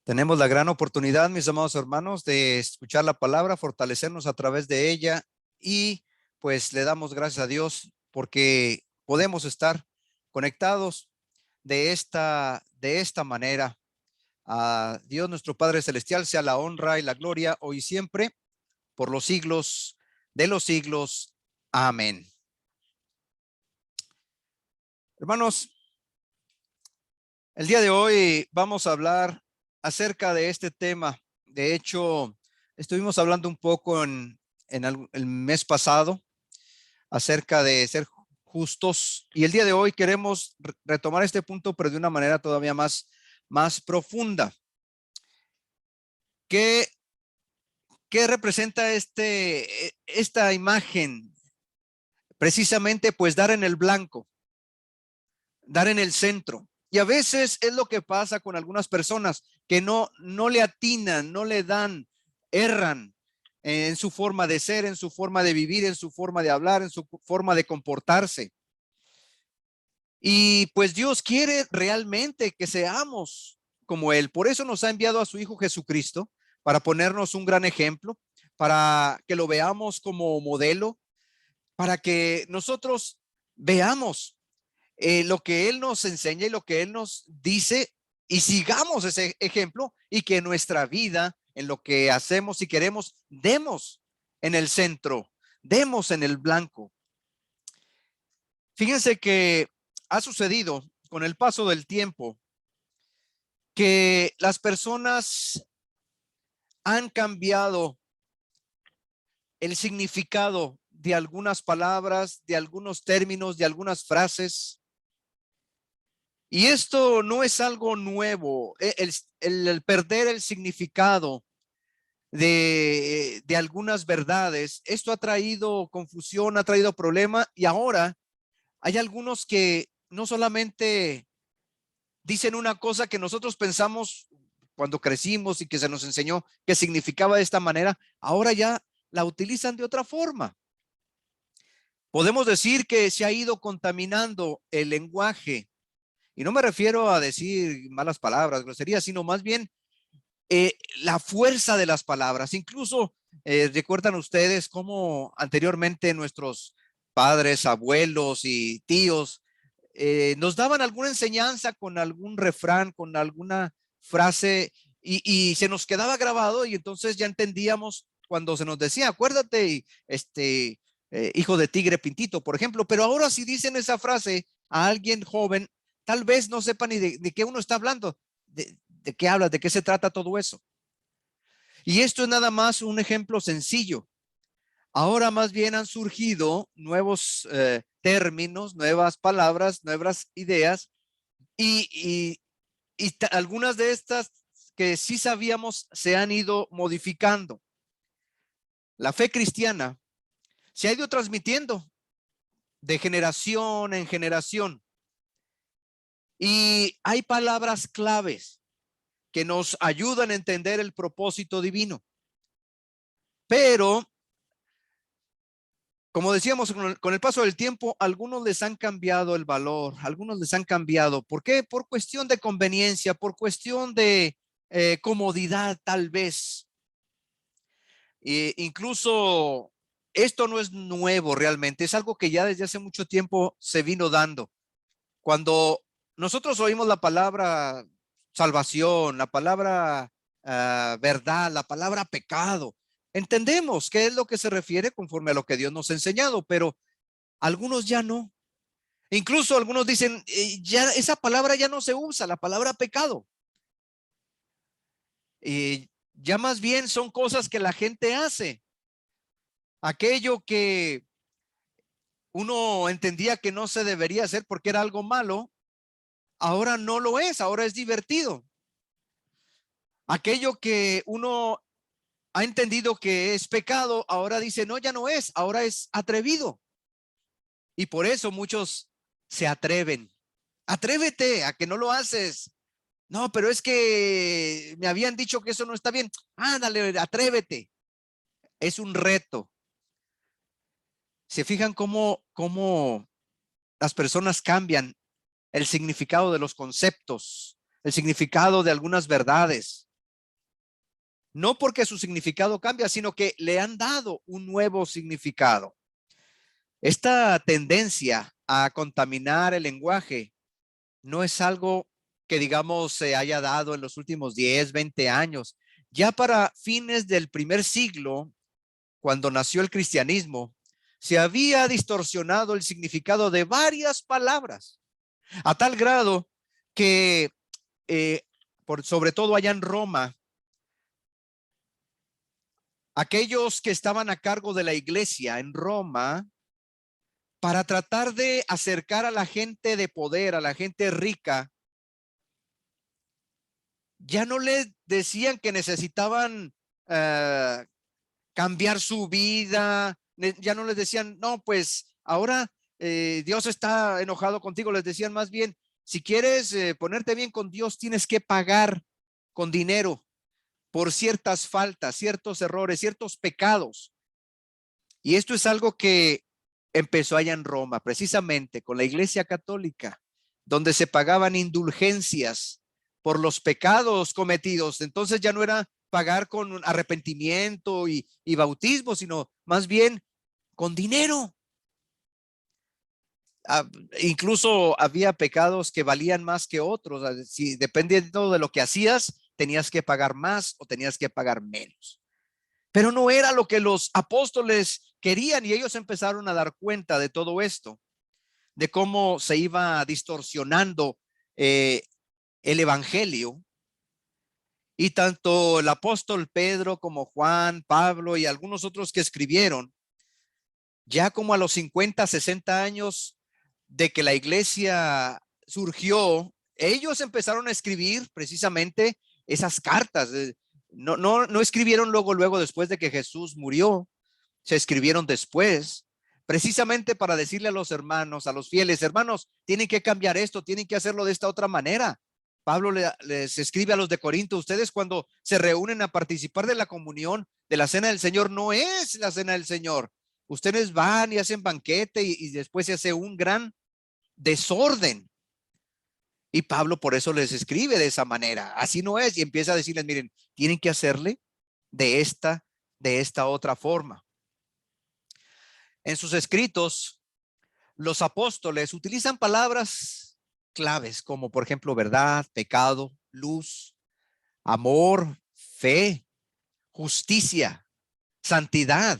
Tenemos la gran oportunidad, mis amados hermanos, de escuchar la palabra, fortalecernos a través de ella y pues le damos gracias a Dios porque podemos estar conectados de esta manera. A Dios nuestro Padre Celestial sea la honra y la gloria hoy y siempre por los siglos de los siglos. Amén. Hermanos, el día de hoy vamos a hablar acerca de este tema. De hecho, estuvimos hablando un poco el mes pasado acerca de ser justos y el día de hoy queremos retomar este punto, pero de una manera todavía más profunda. ¿Qué, qué representa esta imagen? Precisamente, pues dar en el blanco, dar en el centro. Y a veces es lo que pasa con algunas personas que no le atinan, no le dan, erran en su forma de ser, en su forma de vivir, en su forma de hablar, en su forma de comportarse. Y pues Dios quiere realmente que seamos como Él. Por eso nos ha enviado a su Hijo Jesucristo, para ponernos un gran ejemplo, para que lo veamos como modelo, para que nosotros veamos lo que Él nos enseña y lo que Él nos dice y sigamos ese ejemplo y que nuestra vida, en lo que hacemos y queremos, demos en el centro, demos en el blanco. Fíjense que ha sucedido con el paso del tiempo que las personas han cambiado el significado de algunas palabras, de algunos términos, de algunas frases. Y esto no es algo nuevo, el perder el significado de algunas verdades. Esto ha traído confusión, ha traído problema y ahora hay algunos que no solamente dicen una cosa que nosotros pensamos cuando crecimos y que se nos enseñó que significaba de esta manera, ahora ya la utilizan de otra forma. Podemos decir que se ha ido contaminando el lenguaje. Y no me refiero a decir malas palabras, groserías, sino más bien la fuerza de las palabras. Incluso recuerdan ustedes cómo anteriormente nuestros padres, abuelos y tíos nos daban alguna enseñanza con algún refrán, con alguna frase y se nos quedaba grabado y entonces ya entendíamos cuando se nos decía, acuérdate, hijo de tigre pintito, por ejemplo. Pero ahora si dicen esa frase a alguien joven, tal vez no sepa ni de qué uno está hablando, de qué habla, de qué se trata todo eso. Y esto es nada más un ejemplo sencillo. Ahora más bien han surgido nuevos términos, nuevas palabras, nuevas ideas y algunas de estas que sí sabíamos se han ido modificando. La fe cristiana se ha ido transmitiendo de generación en generación y hay palabras claves que nos ayudan a entender el propósito divino. Pero, como decíamos, con el paso del tiempo, algunos les han cambiado el valor, algunos les han cambiado. ¿Por qué? Por cuestión de conveniencia, por cuestión de comodidad, tal vez. Incluso esto no es nuevo realmente, es algo que ya desde hace mucho tiempo se vino dando. Cuando nosotros oímos la palabra salvación, la palabra verdad, la palabra pecado, entendemos qué es lo que se refiere conforme a lo que Dios nos ha enseñado, pero algunos ya no. Incluso algunos dicen, ya esa palabra ya no se usa, la palabra pecado. Ya más bien son cosas que la gente hace. Aquello que uno entendía que no se debería hacer porque era algo malo, ahora no lo es, ahora es divertido. Aquello que uno ha entendido que es pecado, ahora dice, no, ya no es, ahora es atrevido. Y por eso muchos se atreven. Atrévete a que no lo haces. No, pero es que me habían dicho que eso no está bien. Ándale, atrévete. Es un reto. ¿Se fijan cómo las personas cambian el significado de los conceptos, el significado de algunas verdades? No porque su significado cambia, sino que le han dado un nuevo significado. Esta tendencia a contaminar el lenguaje no es algo que, digamos, se haya dado en los últimos 10, 20 años. Ya para fines del primer siglo, cuando nació el cristianismo, se había distorsionado el significado de varias palabras, a tal grado que, sobre todo allá en Roma, aquellos que estaban a cargo de la iglesia en Roma, para tratar de acercar a la gente de poder, a la gente rica, ya no les decían que necesitaban cambiar su vida, ya no les decían, no, pues ahora Dios está enojado contigo, les decían más bien, si quieres ponerte bien con Dios, tienes que pagar con dinero por ciertas faltas, ciertos errores, ciertos pecados. Y esto es algo que empezó allá en Roma, precisamente con la Iglesia Católica, donde se pagaban indulgencias por los pecados cometidos. Entonces ya no era pagar con arrepentimiento y bautismo, sino más bien con dinero. Incluso había pecados que valían más que otros. Si dependiendo de lo que hacías, tenías que pagar más o tenías que pagar menos. Pero no era lo que los apóstoles querían, y ellos empezaron a dar cuenta de todo esto, de cómo se iba distorsionando el evangelio. Y tanto el apóstol Pedro como Juan, Pablo y algunos otros que escribieron, ya como a los 50, 60 años de que la iglesia surgió, ellos empezaron a escribir precisamente esas cartas. No escribieron luego después de que Jesús murió, se escribieron después, precisamente para decirle a los hermanos, a los fieles, hermanos, tienen que cambiar esto, tienen que hacerlo de esta otra manera. Pablo les escribe a los de Corinto, ustedes cuando se reúnen a participar de la comunión, de la cena del Señor, no es la cena del Señor. Ustedes van y hacen banquete y después se hace un gran desorden. Y Pablo por eso les escribe de esa manera. Así no es. Y empieza a decirles, miren, tienen que hacerle de esta otra forma. En sus escritos, los apóstoles utilizan palabras claves como, por ejemplo, verdad, pecado, luz, amor, fe, justicia, santidad.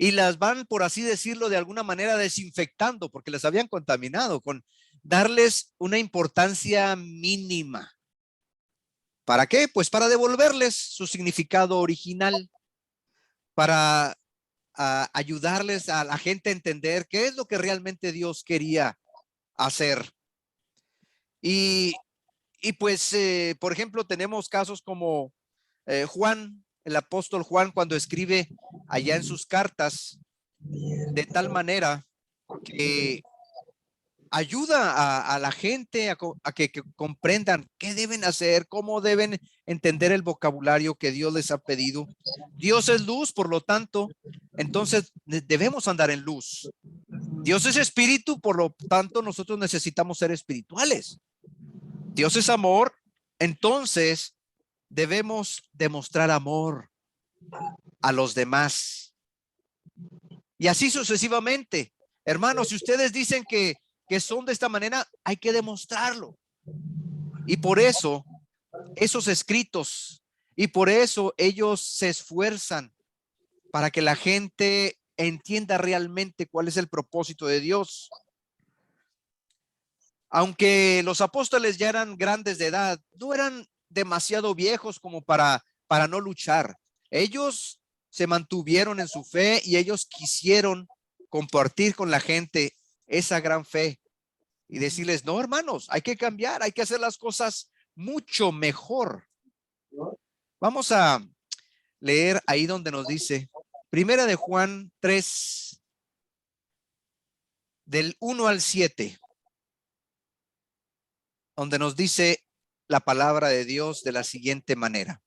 Y las van, por así decirlo, de alguna manera desinfectando porque las habían contaminado, con darles una importancia mínima. ¿Para qué? Pues para devolverles su significado original, para ayudarles a la gente a entender qué es lo que realmente Dios quería hacer. Y pues, por ejemplo, tenemos casos como Juan, el apóstol Juan, cuando escribe allá en sus cartas, de tal manera que ayuda a la gente a que comprendan qué deben hacer, cómo deben entender el vocabulario que Dios les ha pedido. Dios es luz, por lo tanto, entonces debemos andar en luz. Dios es espíritu, por lo tanto, nosotros necesitamos ser espirituales. Dios es amor, entonces debemos demostrar amor a los demás. Y así sucesivamente. Hermanos, si ustedes dicen que son de esta manera, hay que demostrarlo. Y por eso, esos escritos, y por eso ellos se esfuerzan para que la gente entienda realmente cuál es el propósito de Dios. Aunque los apóstoles ya eran grandes de edad, no eran demasiado viejos como para no luchar. Ellos se mantuvieron en su fe y ellos quisieron compartir con la gente esa gran fe y decirles, no, hermanos, hay que cambiar, hay que hacer las cosas mucho mejor. Vamos a leer ahí donde nos dice, Primera de Juan 3, del 1 al 7, donde nos dice la palabra de Dios de la siguiente manera.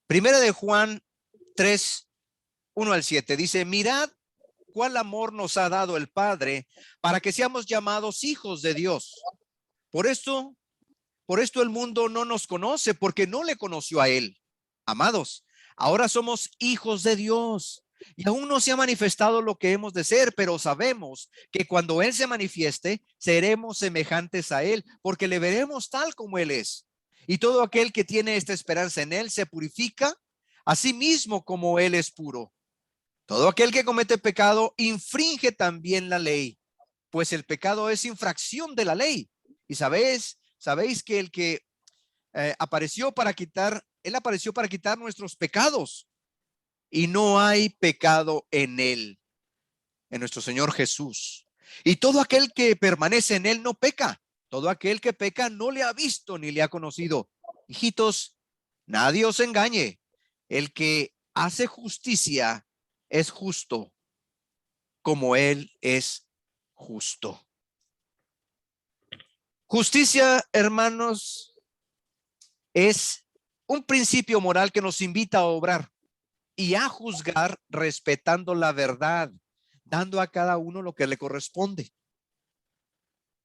Primera de Juan 3, 1 al 7, dice, mirad cuál amor nos ha dado el Padre para que seamos llamados hijos de Dios. Por esto Por esto el mundo no nos conoce, porque no le conoció a él. Amados, ahora somos hijos de Dios y aún no se ha manifestado lo que hemos de ser, pero sabemos que cuando Él se manifieste, seremos semejantes a Él, porque le veremos tal como Él es. Y todo aquel que tiene esta esperanza en Él se purifica a sí mismo como Él es puro. Todo aquel que comete pecado infringe también la ley, pues el pecado es infracción de la ley. Y sabéis que el que Él apareció para quitar nuestros pecados y no hay pecado en Él, en nuestro Señor Jesús. Y todo aquel que permanece en Él no peca. Todo aquel que peca no le ha visto ni le ha conocido. Hijitos, nadie os engañe. El que hace justicia es justo como Él es justo. Justicia, hermanos, es un principio moral que nos invita a obrar y a juzgar respetando la verdad, dando a cada uno lo que le corresponde.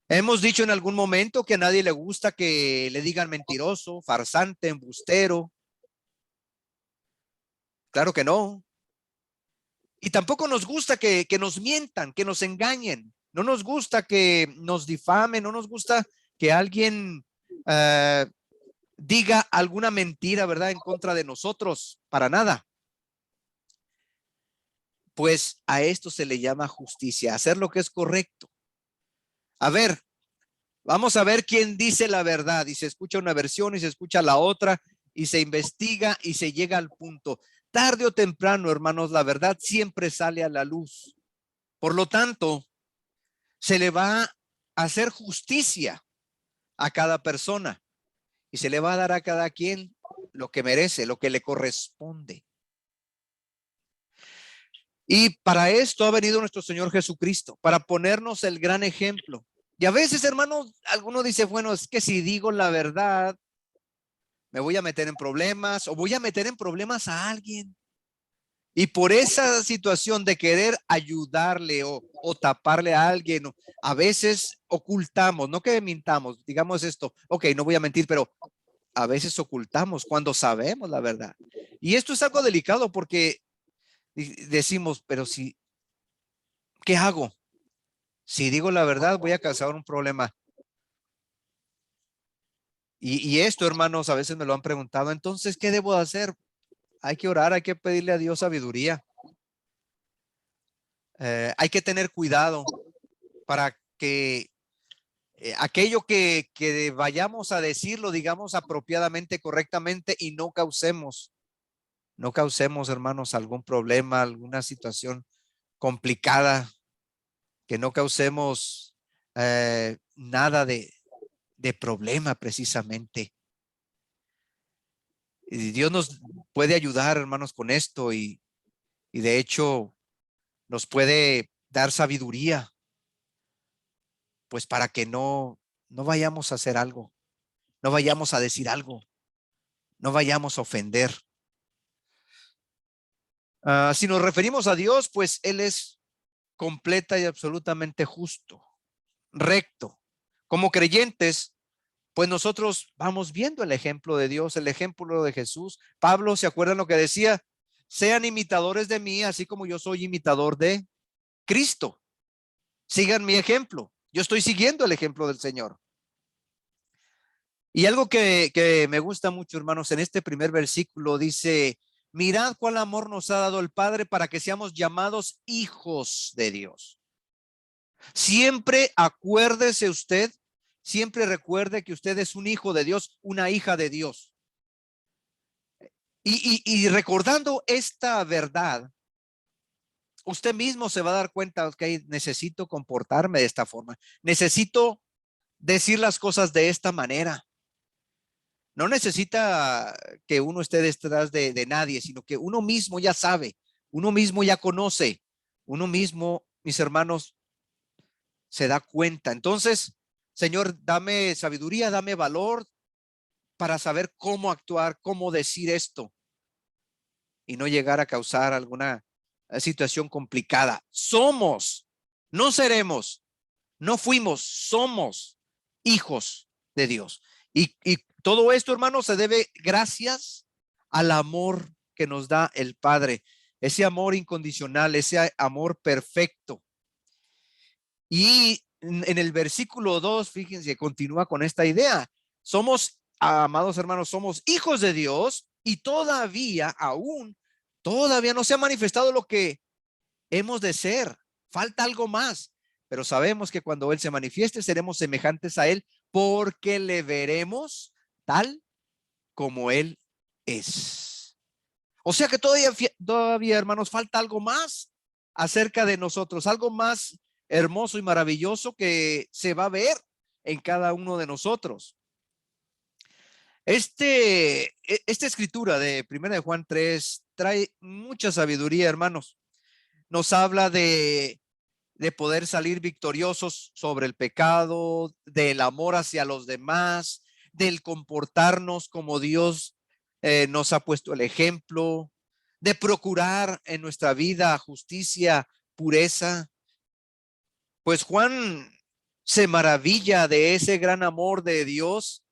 Hemos dicho en algún momento que a nadie le gusta que le digan mentiroso, farsante, embustero. Claro que no. Y tampoco nos gusta que nos mientan, que nos engañen. No nos gusta que nos difamen, no nos gusta que alguien diga alguna mentira, ¿verdad?, en contra de nosotros, para nada. Pues a esto se le llama justicia, hacer lo que es correcto. A ver, vamos a ver quién dice la verdad y se escucha una versión y se escucha la otra y se investiga y se llega al punto. Tarde o temprano, hermanos, la verdad siempre sale a la luz. Por lo tanto, se le va a hacer justicia a cada persona y se le va a dar a cada quien lo que merece, lo que le corresponde. Y para esto ha venido nuestro Señor Jesucristo, para ponernos el gran ejemplo. Y a veces, hermanos, alguno dice, bueno, es que si digo la verdad, me voy a meter en problemas o voy a meter en problemas a alguien. Y por esa situación de querer ayudarle o taparle a alguien, a veces ocultamos, no que mintamos, digamos esto, ok, no voy a mentir, pero a veces ocultamos cuando sabemos la verdad. Y esto es algo delicado porque decimos, pero si, ¿qué hago? Si digo la verdad, voy a causar un problema. Y esto, hermanos, a veces me lo han preguntado. Entonces, ¿qué debo hacer? Hay que orar, hay que pedirle a Dios sabiduría. Hay que tener cuidado para que aquello que vayamos a decir lo digamos apropiadamente, correctamente y no causemos, hermanos, algún problema, alguna situación complicada, que no causemos nada de problema precisamente. Y Dios nos puede ayudar, hermanos, con esto y de hecho nos puede dar sabiduría, pues para que no vayamos a hacer algo, no vayamos a decir algo, no vayamos a ofender. Si nos referimos a Dios, pues Él es completa y absolutamente justo, recto. Como creyentes, pues nosotros vamos viendo el ejemplo de Dios, el ejemplo de Jesús. Pablo, ¿se acuerdan lo que decía? Sean imitadores de mí, así como yo soy imitador de Cristo. Sigan mi ejemplo. Yo estoy siguiendo el ejemplo del Señor. Y algo que me gusta mucho, hermanos, en este primer versículo dice, mirad cuál amor nos ha dado el Padre para que seamos llamados hijos de Dios. Siempre acuérdese usted, siempre recuerde que usted es un hijo de Dios, una hija de Dios. Y recordando esta verdad, usted mismo se va a dar cuenta, ok, necesito comportarme de esta forma, necesito decir las cosas de esta manera. No necesita que uno esté detrás de nadie, sino que uno mismo ya sabe, uno mismo ya conoce, uno mismo, mis hermanos, se da cuenta. Entonces, Señor, dame sabiduría, dame valor para saber cómo actuar, cómo decir esto y no llegar a causar alguna situación complicada. Somos, no seremos, no fuimos, somos hijos de Dios. Y todo esto, hermanos, se debe gracias al amor que nos da el Padre, ese amor incondicional, ese amor perfecto. Y en el versículo 2, fíjense, continúa con esta idea. Somos, amados hermanos, somos hijos de Dios y todavía no se ha manifestado lo que hemos de ser. Falta algo más, pero sabemos que cuando Él se manifieste seremos semejantes a Él porque le veremos tal como Él es. O sea que todavía, hermanos, falta algo más acerca de nosotros, algo más hermoso y maravilloso que se va a ver en cada uno de nosotros. Esta escritura de 1 de Juan 3 trae mucha sabiduría, hermanos. Nos habla de poder salir victoriosos sobre el pecado, del amor hacia los demás, del comportarnos como Dios nos ha puesto el ejemplo, de procurar en nuestra vida justicia, pureza. Pues Juan se maravilla de ese gran amor de Dios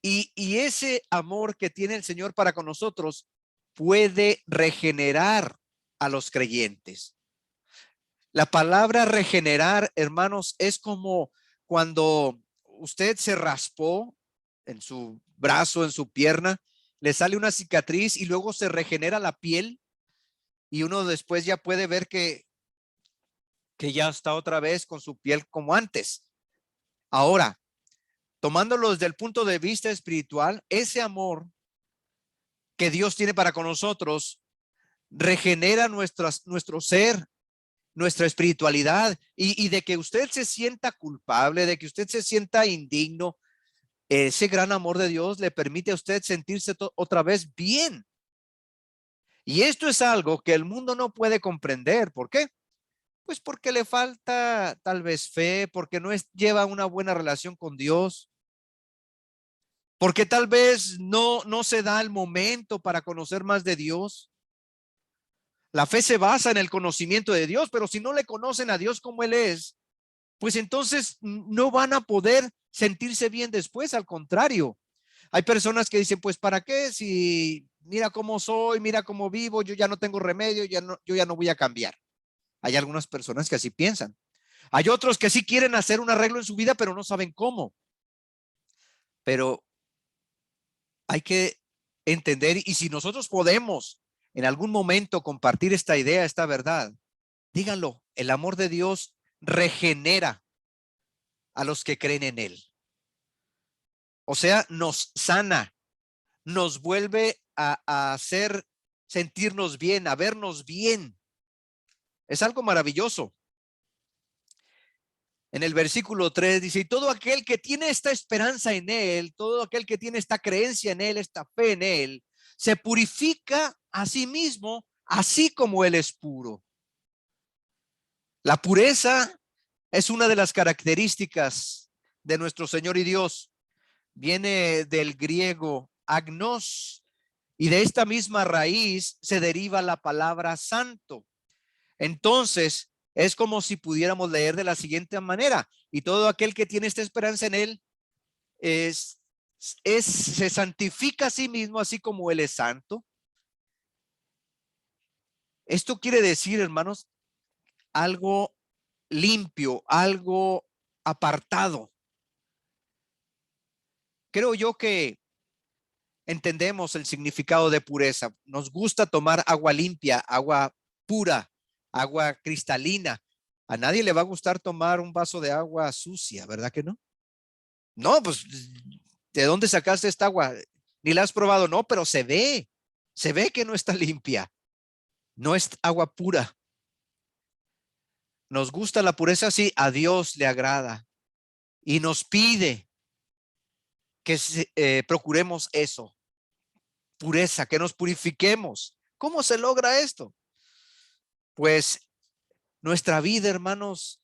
y ese amor que tiene el Señor para con nosotros puede regenerar a los creyentes. La palabra regenerar, hermanos, es como cuando usted se raspó en su brazo, en su pierna, le sale una cicatriz y luego se regenera la piel y uno después ya puede ver que ya está otra vez con su piel como antes. Ahora, tomándolo desde el punto de vista espiritual, ese amor que Dios tiene para con nosotros regenera nuestro ser, nuestra espiritualidad y de que usted se sienta culpable, de que usted se sienta indigno, ese gran amor de Dios le permite a usted sentirse otra vez bien. Y esto es algo que el mundo no puede comprender. ¿Por qué? Pues porque le falta tal vez fe, porque lleva una buena relación con Dios, porque tal vez no se da el momento para conocer más de Dios. La fe se basa en el conocimiento de Dios, pero si no le conocen a Dios como Él es, pues entonces no van a poder sentirse bien después. Al contrario, hay personas que dicen, pues ¿para qué? Si mira cómo soy, mira cómo vivo, yo ya no tengo remedio, yo ya no voy a cambiar. Hay algunas personas que así piensan. Hay otros que sí quieren hacer un arreglo en su vida, pero no saben cómo. Pero hay que entender, y si nosotros podemos en algún momento compartir esta idea, esta verdad, díganlo, el amor de Dios regenera a los que creen en Él. O sea, nos sana, nos vuelve a hacer sentirnos bien, a vernos bien. Es algo maravilloso. En el versículo 3 dice, y todo aquel que tiene esta esperanza en Él, todo aquel que tiene esta creencia en Él, esta fe en Él, se purifica a sí mismo, así como Él es puro. La pureza es una de las características de nuestro Señor y Dios. Viene del griego agnos, y de esta misma raíz se deriva la palabra santo. Entonces, es como si pudiéramos leer de la siguiente manera, y todo aquel que tiene esta esperanza en Él se santifica a sí mismo, así como Él es santo. Esto quiere decir, hermanos, algo limpio, algo apartado. Creo yo que entendemos el significado de pureza. Nos gusta tomar agua limpia, agua pura, agua cristalina. A nadie le va a gustar tomar un vaso de agua sucia, ¿verdad que no? No, pues, ¿de dónde sacaste esta agua? Ni la has probado, no, pero se ve que no está limpia, no es agua pura. Nos gusta la pureza, sí, a Dios le agrada y nos pide que procuremos eso, pureza, que nos purifiquemos. ¿Cómo se logra esto? Pues nuestra vida, hermanos,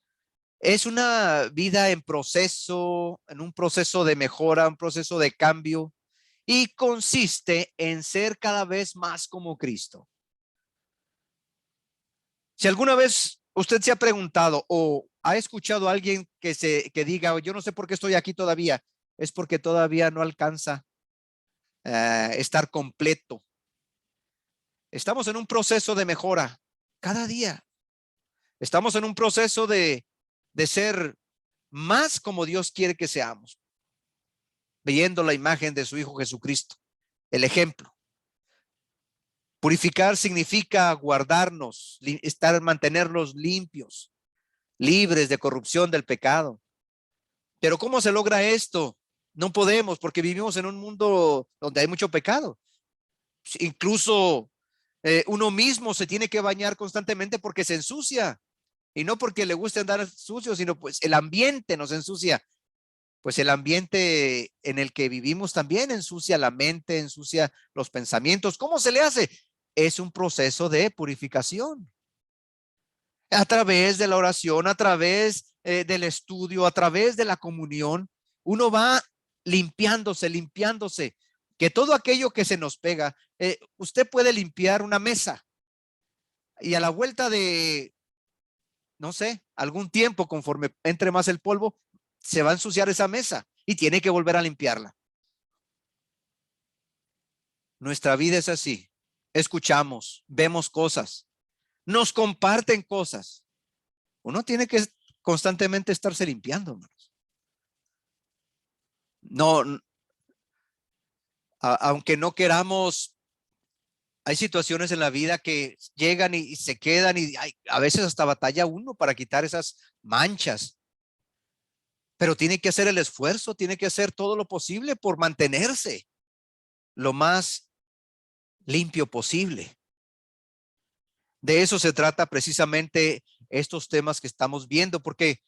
es una vida en proceso, en un proceso de mejora, un proceso de cambio, y consiste en ser cada vez más como Cristo. Si alguna vez usted se ha preguntado o ha escuchado a alguien que diga, yo no sé por qué estoy aquí todavía, es porque todavía no alcanza estar completo. Estamos en un proceso de mejora cada día. Estamos en un proceso de ser más como Dios quiere que seamos, viendo la imagen de su Hijo Jesucristo, el ejemplo. Purificar significa guardarnos, mantenernos limpios, libres de corrupción del pecado. Pero ¿cómo se logra esto? No podemos, porque vivimos en un mundo donde hay mucho pecado. Incluso uno mismo se tiene que bañar constantemente porque se ensucia, y no porque le guste andar sucio, sino pues el ambiente nos ensucia. Pues el ambiente en el que vivimos también ensucia la mente, ensucia los pensamientos. ¿Cómo se le hace? Es un proceso de purificación. A través de la oración, a través del estudio, a través de la comunión, uno va limpiándose, que todo aquello que se nos pega, usted puede limpiar una mesa y a la vuelta de, no sé, algún tiempo, conforme entre más el polvo, se va a ensuciar esa mesa y tiene que volver a limpiarla. Nuestra vida es así. Escuchamos, vemos cosas, nos comparten cosas. Uno tiene que constantemente estarse limpiando, hermanos. No, aunque no queramos, hay situaciones en la vida que llegan y se quedan y a veces hasta batalla uno para quitar esas manchas. Pero tiene que hacer el esfuerzo, tiene que hacer todo lo posible por mantenerse lo más limpio posible. De eso se trata precisamente estos temas que estamos viendo, porque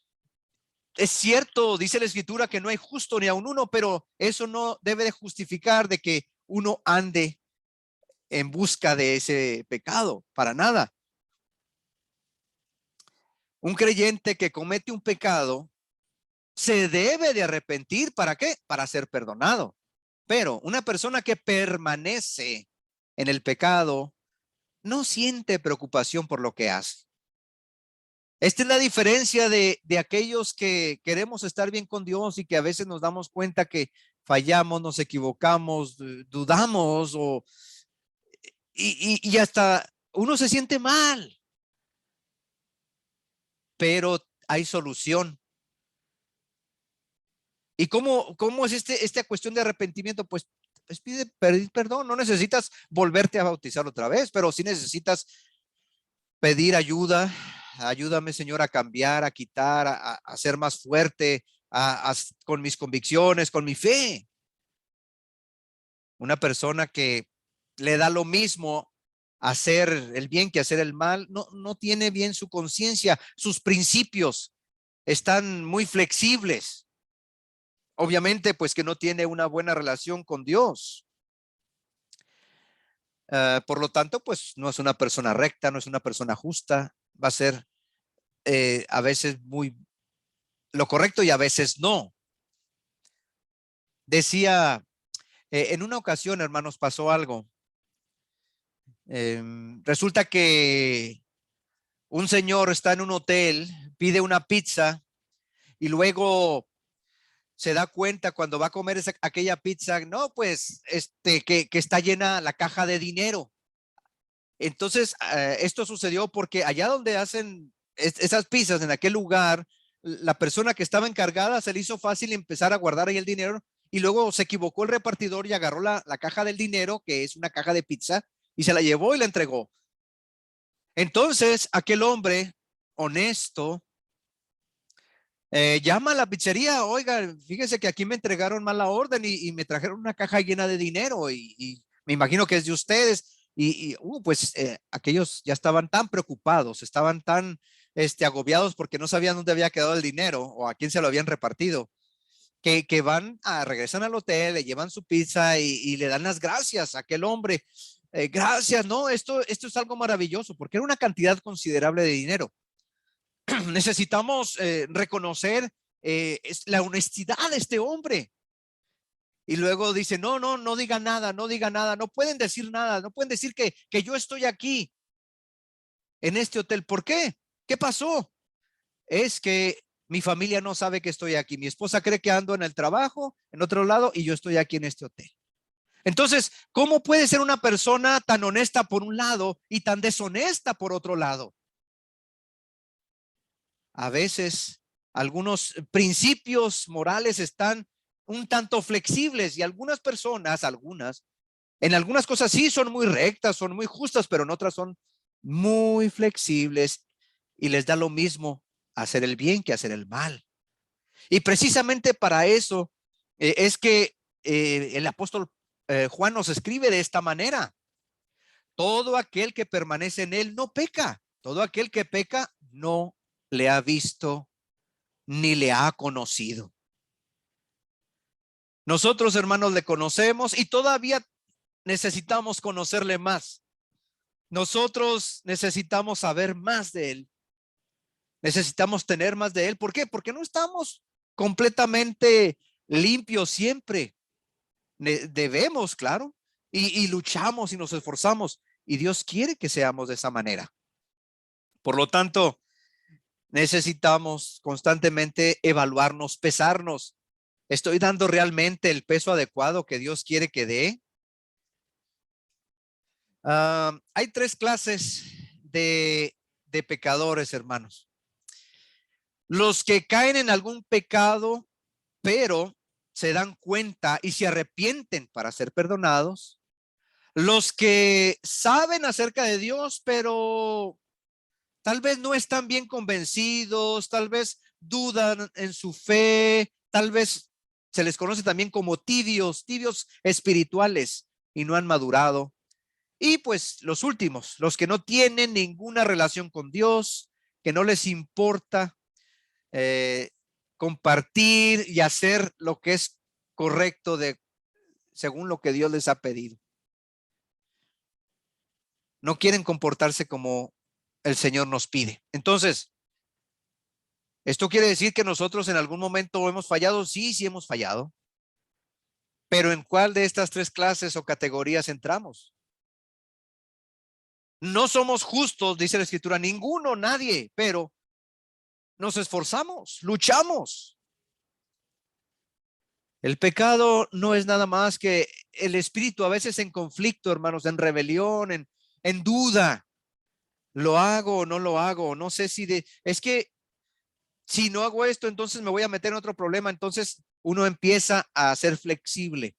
es cierto, dice la Escritura, que no hay justo ni aun uno, pero eso no debe de justificar de que uno ande en busca de ese pecado, para nada. Un creyente que comete un pecado se debe de arrepentir. ¿Para qué? Para ser perdonado. Pero una persona que permanece en el pecado no siente preocupación por lo que hace. Esta es la diferencia de aquellos que queremos estar bien con Dios y que a veces nos damos cuenta que fallamos, nos equivocamos, dudamos y hasta uno se siente mal, pero hay solución. ¿Y cómo es esta cuestión de arrepentimiento? Pues pide pedir perdón, no necesitas volverte a bautizar otra vez, pero sí necesitas pedir ayuda. Ayúdame, Señor, a cambiar, a quitar, a ser más fuerte con mis convicciones, con mi fe. Una persona que le da lo mismo hacer el bien que hacer el mal, no tiene bien su conciencia, sus principios están muy flexibles. Obviamente, pues que no tiene una buena relación con Dios. Por lo tanto, pues no es una persona recta, no es una persona justa, va a ser a veces muy lo correcto y a veces no. Decía, en una ocasión, hermanos, pasó algo. Resulta que un señor está en un hotel, pide una pizza y luego se da cuenta cuando va a comer aquella pizza, no, pues que está llena la caja de dinero. Entonces, esto sucedió porque allá donde hacen esas pizzas, en aquel lugar, la persona que estaba encargada se le hizo fácil empezar a guardar ahí el dinero y luego se equivocó el repartidor y agarró la caja del dinero, que es una caja de pizza, y se la llevó y la entregó. Entonces, aquel hombre honesto llama a la pizzería, oiga, fíjese que aquí me entregaron mal la orden y me trajeron una caja llena de dinero y me imagino que es de ustedes. Pues aquellos ya estaban tan preocupados, estaban tan agobiados porque no sabían dónde había quedado el dinero o a quién se lo habían repartido, que regresan al hotel, le llevan su pizza y le dan las gracias a aquel hombre. Gracias, no, esto es algo maravilloso porque era una cantidad considerable de dinero. Necesitamos reconocer la honestidad de este hombre. Y luego dice, no diga nada, no diga nada, no pueden decir nada, no pueden decir que yo estoy aquí en este hotel. ¿Por qué? ¿Qué pasó? Es que Mi familia no sabe que estoy aquí. Mi esposa cree que ando en el trabajo, en otro lado, y yo estoy aquí en este hotel. Entonces, ¿cómo puede ser una persona tan honesta por un lado y tan deshonesta por otro lado? A veces algunos principios morales están un tanto flexibles y algunas personas, en algunas cosas sí son muy rectas, son muy justas, pero en otras son muy flexibles y les da lo mismo hacer el bien que hacer el mal. Y precisamente para eso es que el apóstol Juan nos escribe de esta manera. Todo aquel que permanece en él no peca. Todo aquel que peca no le ha visto ni le ha conocido. Nosotros, hermanos, le conocemos y todavía necesitamos conocerle más. Nosotros necesitamos saber más de él. Necesitamos tener más de él. ¿Por qué? Porque no estamos completamente limpios siempre. Debemos, claro, y luchamos y nos esforzamos. Y Dios quiere que seamos de esa manera. Por lo tanto, necesitamos constantemente evaluarnos, pesarnos. ¿Estoy dando realmente el peso adecuado que Dios quiere que dé? Hay tres clases de pecadores, hermanos. Los que caen en algún pecado, pero se dan cuenta y se arrepienten para ser perdonados. Los que saben acerca de Dios, pero tal vez no están bien convencidos, tal vez dudan en su fe, tal vez se les conoce también como tibios espirituales y no han madurado. Y pues los últimos, los que no tienen ninguna relación con Dios, que no les importa eh, compartir y hacer lo que es correcto según lo que Dios les ha pedido. No quieren comportarse como el Señor nos pide. Entonces, ¿esto quiere decir que nosotros en algún momento hemos fallado? Sí, sí hemos fallado. Pero ¿en cuál de estas tres clases o categorías entramos? No somos justos, dice la Escritura, ninguno, nadie, pero nos esforzamos, luchamos. El pecado no es nada más que el espíritu a veces en conflicto, hermanos, en rebelión, en duda. ¿Lo hago o no lo hago? No sé es que si no hago esto, entonces me voy a meter en otro problema. Entonces uno empieza a ser flexible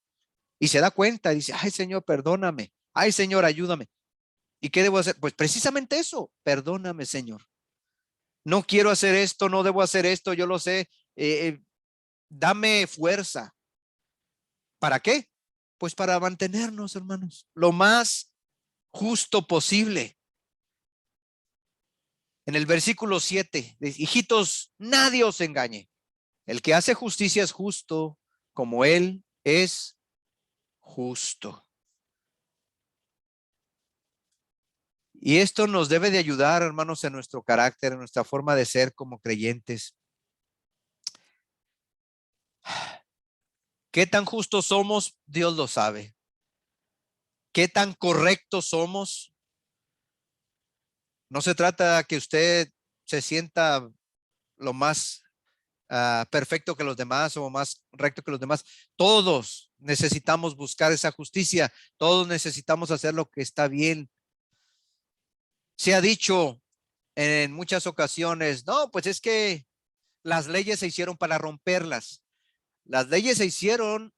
y se da cuenta y dice, ay Señor, perdóname. Ay Señor, ayúdame. ¿Y qué debo hacer? Pues precisamente eso, perdóname Señor. No quiero hacer esto, no debo hacer esto, yo lo sé. Dame fuerza. ¿Para qué? Pues para mantenernos, hermanos, lo más justo posible. En el versículo 7, hijitos, nadie os engañe. El que hace justicia es justo, como él es justo. Y esto nos debe de ayudar, hermanos, en nuestro carácter, en nuestra forma de ser como creyentes. ¿Qué tan justos somos? Dios lo sabe. ¿Qué tan correctos somos? No se trata que usted se sienta lo más perfecto que los demás o más recto que los demás. Todos necesitamos buscar esa justicia. Todos necesitamos hacer lo que está bien. Se ha dicho en muchas ocasiones, no, pues es que las leyes se hicieron para romperlas. Las leyes se hicieron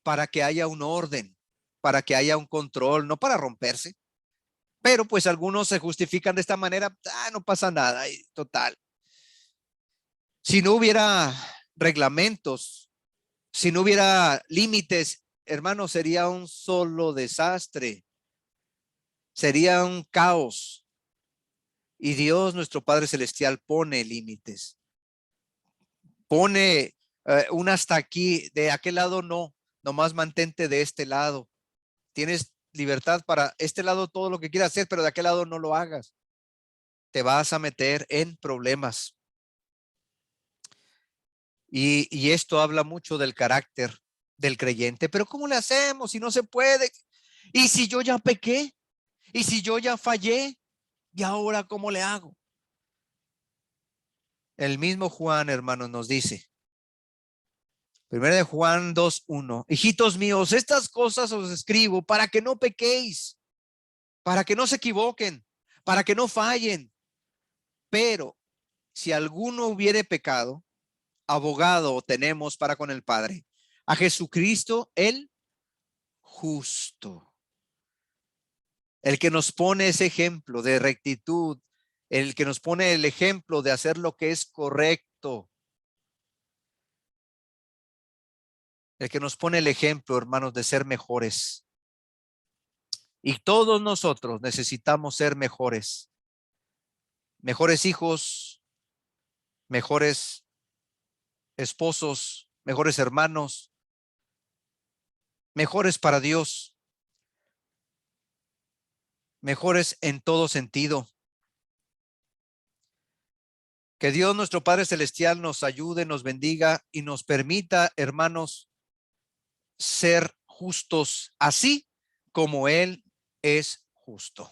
para que haya un orden, para que haya un control, no para romperse. Pero pues algunos se justifican de esta manera, no pasa nada, y total. Si no hubiera reglamentos, si no hubiera límites, hermano, sería un solo desastre, sería un caos. Y Dios, nuestro Padre Celestial, pone límites, pone un hasta aquí, de aquel lado no, nomás mantente de este lado. Tienes libertad para este lado todo lo que quieras hacer, pero de aquel lado no lo hagas. Te vas a meter en problemas. Y esto habla mucho del carácter del creyente. Pero ¿cómo le hacemos si no se puede? ¿Y si yo ya pequé? ¿Y si yo ya fallé? ¿Y ahora cómo le hago? El mismo Juan, hermanos, nos dice, 1 de Juan 2:1, hijitos míos, estas cosas os escribo para que no pequéis, para que no se equivoquen, para que no fallen. Pero si alguno hubiere pecado, abogado tenemos para con el Padre, a Jesucristo el justo, el que nos pone ese ejemplo de rectitud, el que nos pone el ejemplo de hacer lo que es correcto, el que nos pone el ejemplo, hermanos, de ser mejores. Y todos nosotros necesitamos ser mejores, mejores hijos, mejores esposos, mejores hermanos, mejores para Dios, mejores en todo sentido. Que Dios nuestro Padre Celestial nos ayude, nos bendiga y nos permita, hermanos, ser justos, así como Él es justo.